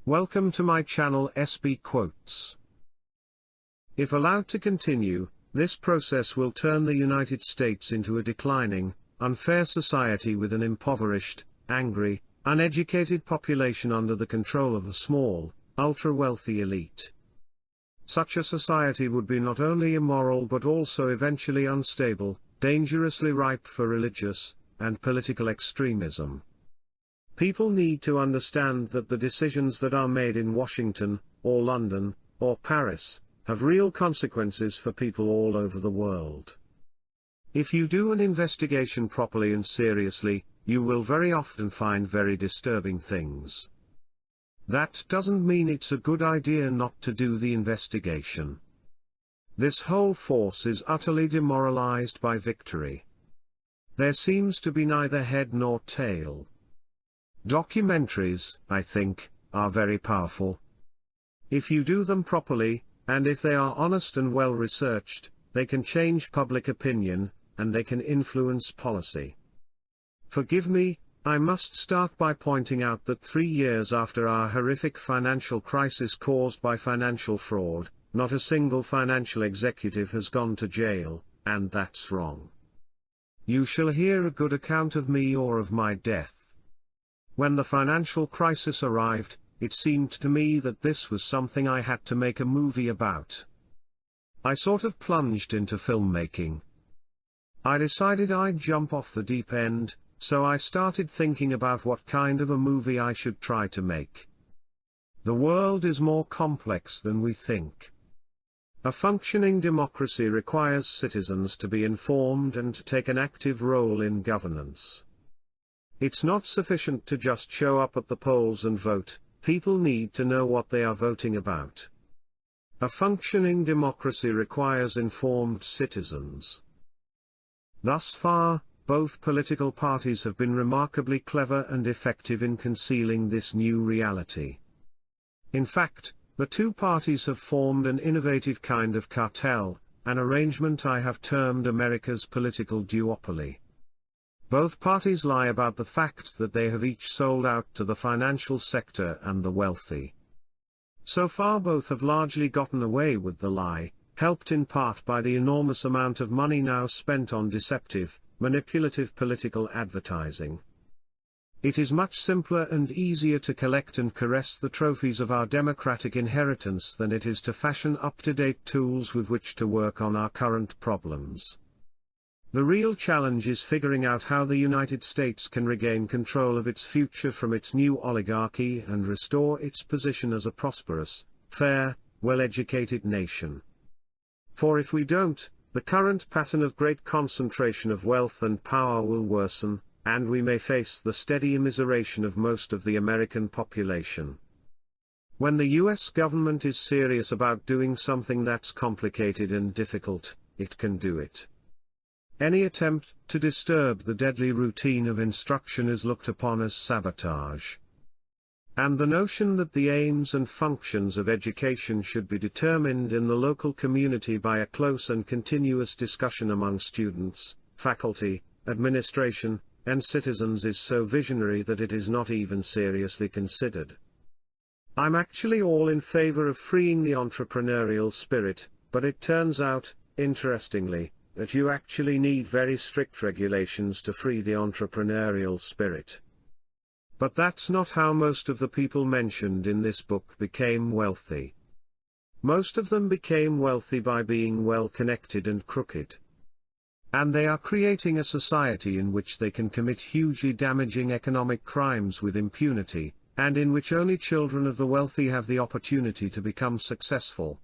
Welcome to my channel SB Quotes. If allowed to continue, this process will turn the United States into a declining, unfair society with an impoverished, angry, uneducated population under the control of a small, ultra-wealthy elite. Such a society would be not only immoral but also eventually unstable, dangerously ripe for religious and political extremism. People need to understand that the decisions that are made in Washington, or London, or Paris, have real consequences for people all over the world. If you do an investigation properly and seriously, you will very often find very disturbing things. That doesn't mean it's a good idea not to do the investigation. This whole force is utterly demoralized by victory. There seems to be neither head nor tail. Documentaries, I think, are very powerful. If you do them properly, and if they are honest and well researched, they can change public opinion, and they can influence policy. Forgive me, I must start by pointing out that 3 years after our horrific financial crisis caused by financial fraud, not a single financial executive has gone to jail, and that's wrong. You shall hear a good account of me or of my death. When the financial crisis arrived, it seemed to me that this was something I had to make a movie about. I sort of plunged into filmmaking. I decided I'd jump off the deep end, so I started thinking about what kind of a movie I should try to make. The world is more complex than we think. A functioning democracy requires citizens to be informed and to take an active role in governance. It's not sufficient to just show up at the polls and vote, people need to know what they are voting about. A functioning democracy requires informed citizens. Thus far, both political parties have been remarkably clever and effective in concealing this new reality. In fact, the two parties have formed an innovative kind of cartel, an arrangement I have termed America's political duopoly. Both parties lie about the fact that they have each sold out to the financial sector and the wealthy. So far both have largely gotten away with the lie, helped in part by the enormous amount of money now spent on deceptive, manipulative political advertising. It is much simpler and easier to collect and caress the trophies of our democratic inheritance than it is to fashion up-to-date tools with which to work on our current problems. The real challenge is figuring out how the United States can regain control of its future from its new oligarchy and restore its position as a prosperous, fair, well-educated nation. For if we don't, the current pattern of great concentration of wealth and power will worsen, and we may face the steady immiseration of most of the American population. When the US government is serious about doing something that's complicated and difficult, it can do it. Any attempt to disturb the deadly routine of instruction is looked upon as sabotage. And the notion that the aims and functions of education should be determined in the local community by a close and continuous discussion among students, faculty, administration, and citizens is so visionary that it is not even seriously considered. I'm actually all in favor of freeing the entrepreneurial spirit, but it turns out, interestingly, that you actually need very strict regulations to free the entrepreneurial spirit. But that's not how most of the people mentioned in this book became wealthy. Most of them became wealthy by being well connected and crooked. And they are creating a society in which they can commit hugely damaging economic crimes with impunity, and in which only children of the wealthy have the opportunity to become successful.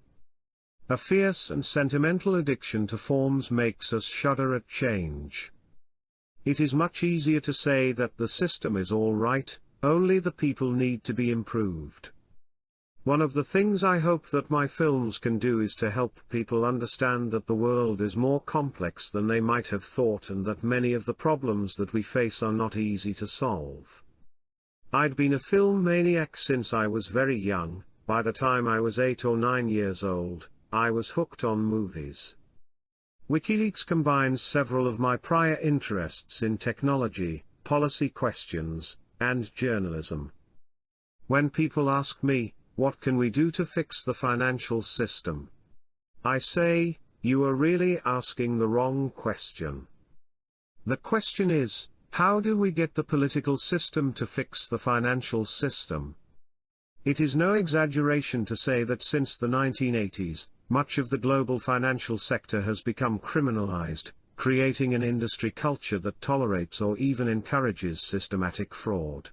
A fierce and sentimental addiction to forms makes us shudder at change. It is much easier to say that the system is all right, only the people need to be improved. One of the things I hope that my films can do is to help people understand that the world is more complex than they might have thought and that many of the problems that we face are not easy to solve. I'd been a film maniac since I was very young. By the time I was 8 or 9 years old, I was hooked on movies. WikiLeaks combines several of my prior interests in technology, policy questions, and journalism. When people ask me, what can we do to fix the financial system? I say, you are really asking the wrong question. The question is, how do we get the political system to fix the financial system? It is no exaggeration to say that since the 1980s, much of the global financial sector has become criminalized, creating an industry culture that tolerates or even encourages systematic fraud.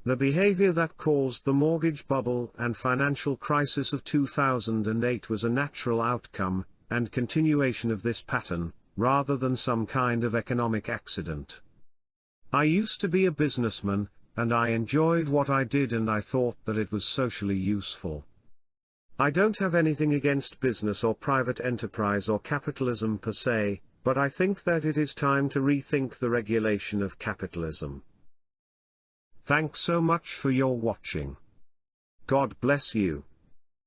The behavior that caused the mortgage bubble and financial crisis of 2008 was a natural outcome and continuation of this pattern, rather than some kind of economic accident. I used to be a businessman, and I enjoyed what I did and I thought that it was socially useful. I don't have anything against business or private enterprise or capitalism per se, but I think that it is time to rethink the regulation of capitalism. Thanks so much for your watching. God bless you.